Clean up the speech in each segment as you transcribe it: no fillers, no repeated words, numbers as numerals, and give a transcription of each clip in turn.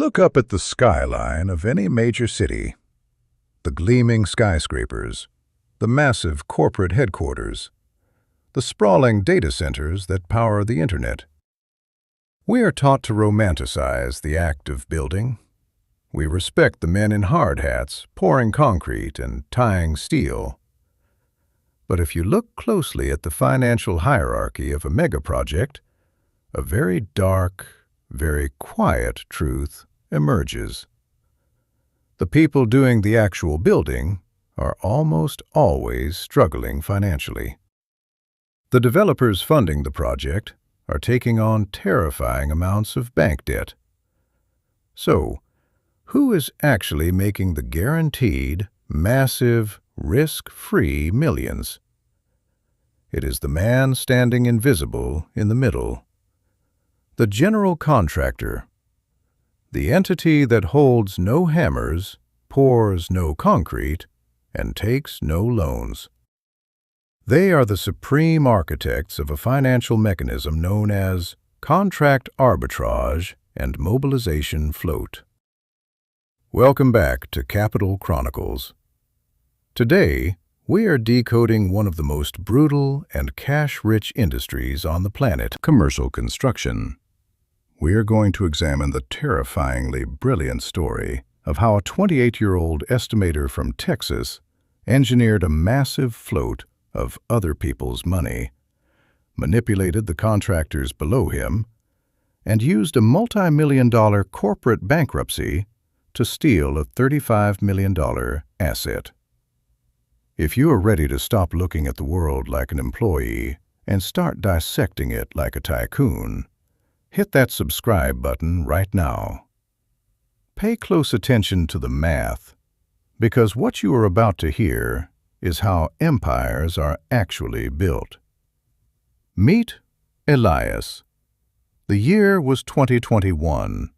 Look up at the skyline of any major city. The gleaming skyscrapers, the massive corporate headquarters, the sprawling data centers that power the internet. We are taught to romanticize the act of building. We respect the men in hard hats, pouring concrete and tying steel. But if you look closely at the financial hierarchy of a megaproject, a very dark, very quiet truth emerges. The people doing the actual building are almost always struggling financially. The developers funding the project are taking on terrifying amounts of bank debt. So, who is actually making the guaranteed, massive, risk-free millions? It is the man standing invisible in the middle. The general contractor, the entity that holds no hammers, pours no concrete, and takes no loans. They are the supreme architects of a financial mechanism known as Contract Arbitrage and Mobilization Float. Welcome back to Capital Chronicles. Today, we are decoding one of the most brutal and cash-rich industries on the planet, commercial construction. We are going to examine the terrifyingly brilliant story of how a 28-year-old estimator from Texas engineered a massive float of other people's money, manipulated the contractors below him, and used a multi-million-dollar corporate bankruptcy to steal a $35 million asset. If you are ready to stop looking at the world like an employee and start dissecting it like a tycoon, hit that subscribe button right now. Pay close attention to the math, because what you are about to hear is how empires are actually built. Meet Elias. The year was 2021.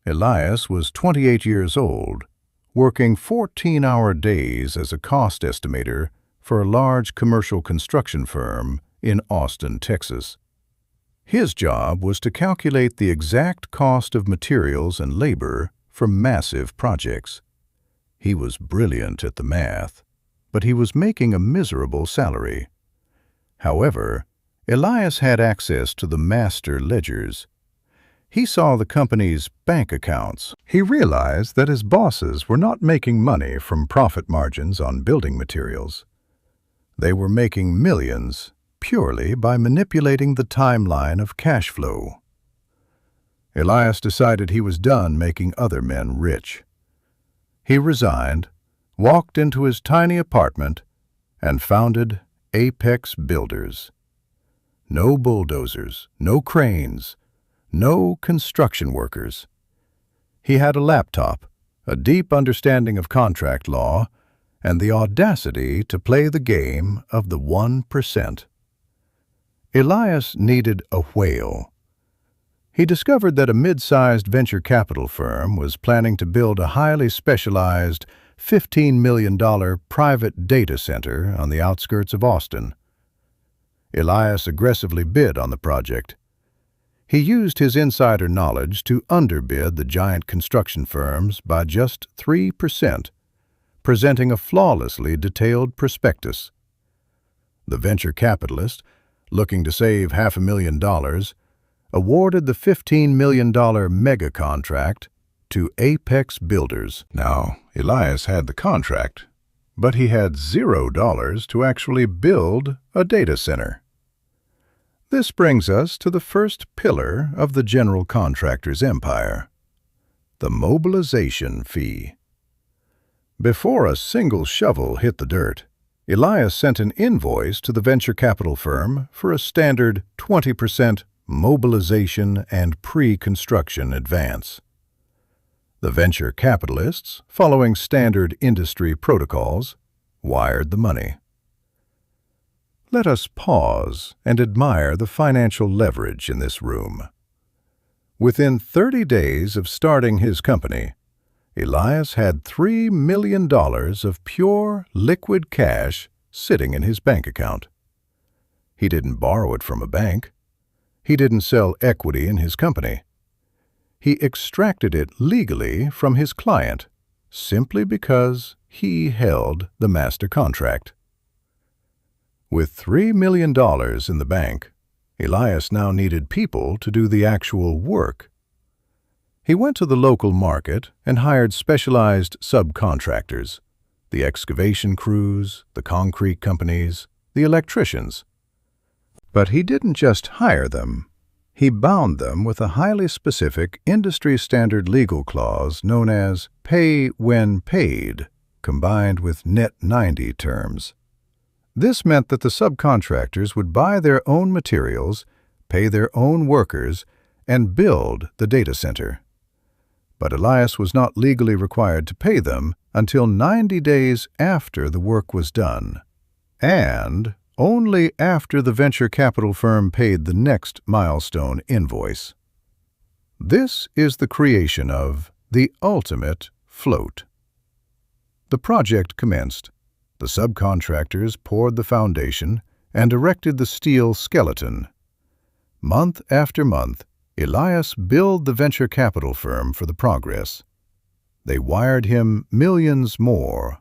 Elias was 28 years old, working 14-hour days as a cost estimator for a large commercial construction firm in Austin, Texas. His job was to calculate the exact cost of materials and labor for massive projects. He was brilliant at the math, but he was making a miserable salary. However, Elias had access to the master ledgers. He saw the company's bank accounts. He realized that his bosses were not making money from profit margins on building materials. They were making millions purely by manipulating the timeline of cash flow. Elias decided he was done making other men rich. He resigned, walked into his tiny apartment, and founded Apex Builders. No bulldozers, no cranes, no construction workers. He had a laptop, a deep understanding of contract law, and the audacity to play the game of the 1%. Elias needed a whale. He discovered that a mid-sized venture capital firm was planning to build a highly specialized $15 million private data center on the outskirts of Austin. Elias aggressively bid on the project. He used his insider knowledge to underbid the giant construction firms by just 3%, presenting a flawlessly detailed prospectus. The venture capitalist, looking to save $500,000, awarded the $15 million mega contract to Apex Builders. Now, Elias had the contract, but he had $0 to actually build a data center. This brings us to the first pillar of the general contractor's empire, the mobilization fee. Before a single shovel hit the dirt, Elias sent an invoice to the venture capital firm for a standard 20% mobilization and pre-construction advance. The venture capitalists, following standard industry protocols, wired the money. Let us pause and admire the financial leverage in this room. Within 30 days of starting his company, Elias had $3 million of pure, liquid cash sitting in his bank account. He didn't borrow it from a bank. He didn't sell equity in his company. he extracted it legally from his client, simply because he held the master contract. With $3 million in the bank, Elias now needed people to do the actual work. He went to the local market and hired specialized subcontractors, the excavation crews, the concrete companies, the electricians. But he didn't just hire them. He bound them with a highly specific industry-standard legal clause known as pay when paid, combined with net 90 terms. This meant that the subcontractors would buy their own materials, pay their own workers, and build the data center. But Elias was not legally required to pay them until 90 days after the work was done, and only after the venture capital firm paid the next milestone invoice. This is the creation of the ultimate float. The project commenced. The subcontractors poured the foundation and erected the steel skeleton. Month after month, Elias billed the venture capital firm for the progress. They wired him millions more.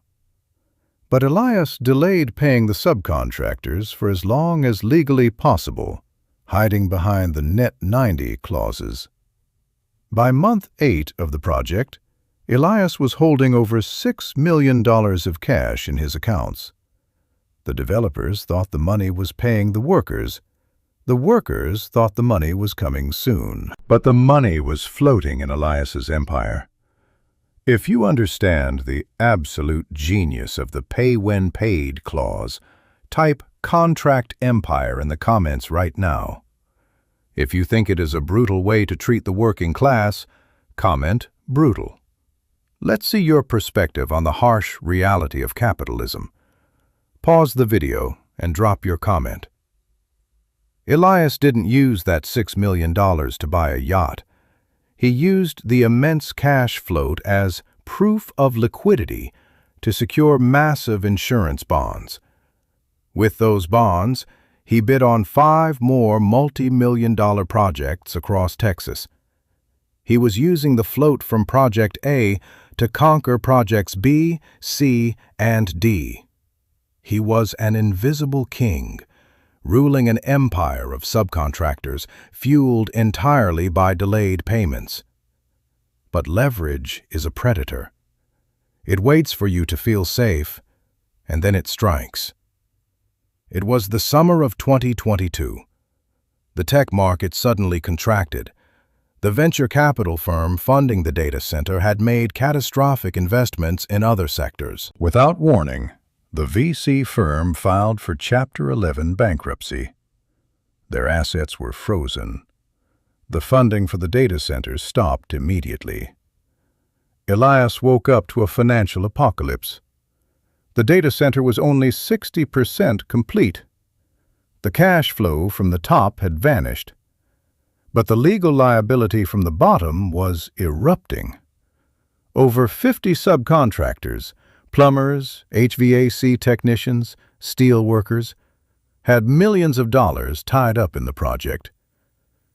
But Elias delayed paying the subcontractors for as long as legally possible, hiding behind the net 90 clauses. By month 8 of the project, Elias was holding over $6 million of cash in his accounts. The developers thought the money was paying the workers. The workers thought the money was coming soon. But the money was floating in Elias's empire. If you understand the absolute genius of the pay-when-paid clause, type Contract Empire in the comments right now. If you think it is a brutal way to treat the working class, comment brutal. Let's see your perspective on the harsh reality of capitalism. Pause the video and drop your comment. Elias didn't use that $6 million to buy a yacht. He used the immense cash float as proof of liquidity to secure massive insurance bonds. With those bonds, he bid on 5 more multi-million-dollar projects across Texas. He was using the float from Project A to conquer Projects B, C, and D. He was an invisible king, ruling an empire of subcontractors fueled entirely by delayed payments. But leverage is a predator. It waits for you to feel safe, and then it strikes. It was the summer of 2022. The tech market suddenly contracted. The venture capital firm funding the data center had made catastrophic investments in other sectors. Without warning, the VC firm filed for Chapter 11 bankruptcy. Their assets were frozen. The funding for the data centers stopped immediately. Elias woke up to a financial apocalypse. The data center was only 60% complete. The cash flow from the top had vanished, but the legal liability from the bottom was erupting. Over 50 subcontractors, plumbers, HVAC technicians, steel workers, had millions of dollars tied up in the project.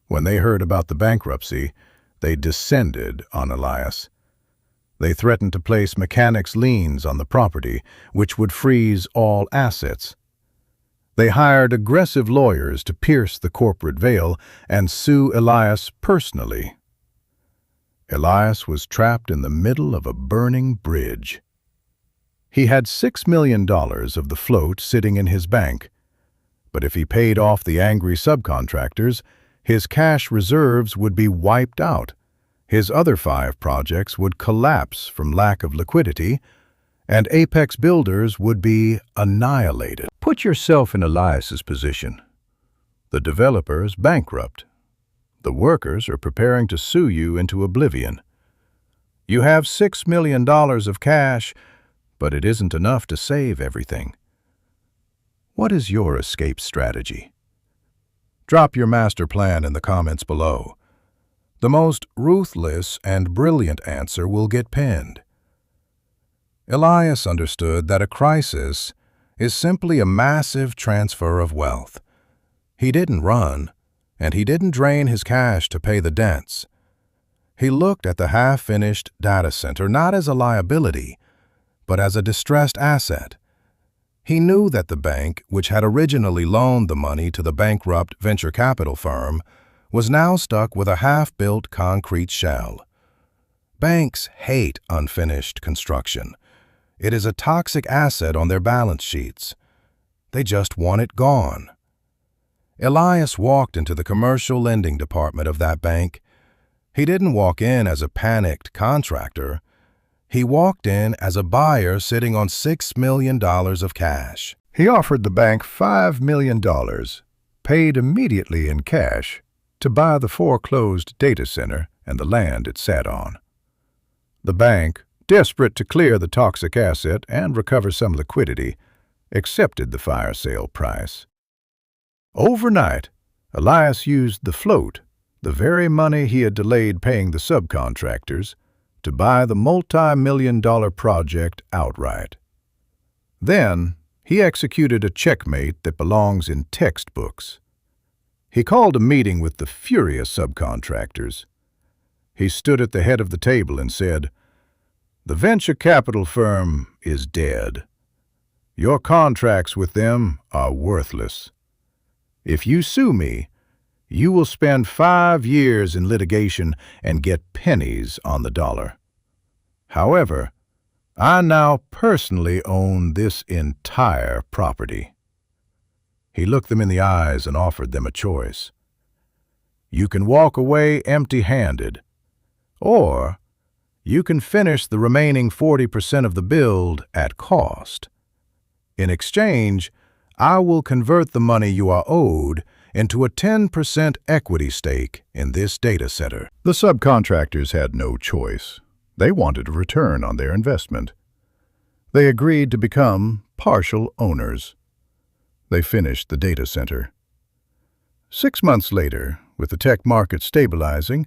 When they heard about the bankruptcy, they descended on Elias. They threatened to place mechanics' liens on the property, which would freeze all assets. They hired aggressive lawyers to pierce the corporate veil and sue Elias personally. Elias was trapped in the middle of a burning bridge. He had $6 million of the float sitting in his bank, but if he paid off the angry subcontractors, his cash reserves would be wiped out. His other 5 projects would collapse from lack of liquidity, and Apex builders would be annihilated. Put yourself in Elias's position. The developer is bankrupt. The workers are preparing to sue you into oblivion. You have $6 million of cash, but it isn't enough to save everything. What is your escape strategy? Drop your master plan in the comments below. The most ruthless and brilliant answer will get pinned. Elias understood that a crisis is simply a massive transfer of wealth. He didn't run, and he didn't drain his cash to pay the debts. He looked at the half-finished data center not as a liability, but as a distressed asset. He knew that the bank, which had originally loaned the money to the bankrupt venture capital firm, was now stuck with a half-built concrete shell. Banks hate unfinished construction. It is a toxic asset on their balance sheets. They just want it gone. Elias walked into the commercial lending department of that bank. He didn't walk in as a panicked contractor. He walked in as a buyer sitting on $6 million of cash. He offered the bank $5 million, paid immediately in cash, to buy the foreclosed data center and the land it sat on. The bank, desperate to clear the toxic asset and recover some liquidity, accepted the fire sale price. Overnight, Elias used the float, the very money he had delayed paying the subcontractors, to buy the multi-million-dollar project outright. Then, he executed a checkmate that belongs in textbooks. He called a meeting with the furious subcontractors. He stood at the head of the table and said, "The venture capital firm is dead. Your contracts with them are worthless. If you sue me, you will spend 5 years in litigation and get pennies on the dollar. However, I now personally own this entire property." He looked them in the eyes and offered them a choice. You can walk away empty-handed, or you can finish the remaining 40% of the build at cost. In exchange, I will convert the money you are owed into a 10% equity stake in this data center. The subcontractors had no choice. They wanted a return on their investment. They agreed to become partial owners. They finished the data center. 6 months later, with the tech market stabilizing,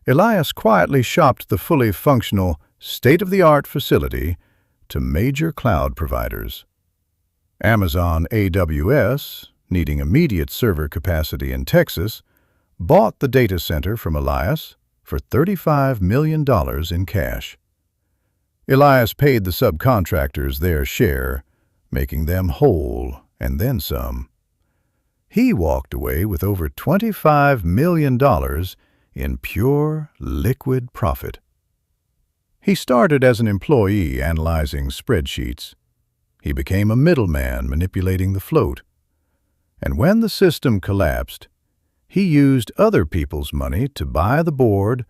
Elias quietly shopped the fully functional, state-of-the-art facility to major cloud providers. Amazon AWS, needing immediate server capacity in Texas, bought the data center from Elias for $35 million in cash. Elias paid the subcontractors their share, making them whole and then some. He walked away with over $25 million in pure, liquid profit. He started as an employee analyzing spreadsheets. He became a middleman manipulating the float. And when the system collapsed, he used other people's money to buy the board,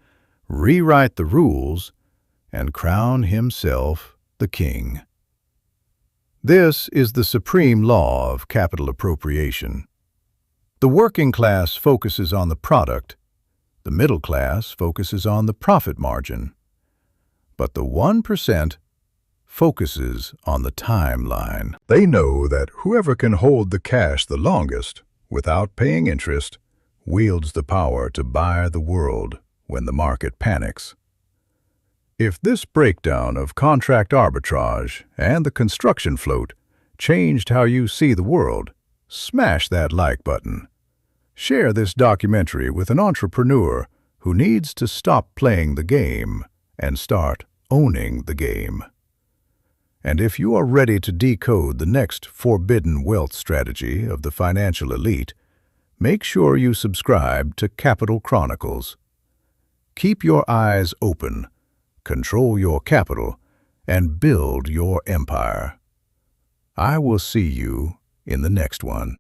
rewrite the rules, and crown himself the king. This is the supreme law of capital appropriation. The working class focuses on the product. The middle class focuses on the profit margin. But the 1% focuses on the timeline. They know that whoever can hold the cash the longest without paying interest wields the power to buy the world when the market panics. If this breakdown of contract arbitrage and the construction float changed how you see the world, smash that like button. Share this documentary with an entrepreneur who needs to stop playing the game and start owning the game. And if you are ready to decode the next forbidden wealth strategy of the financial elite, make sure you subscribe to Capital Chronicles. Keep your eyes open, control your capital, and build your empire. I will see you in the next one.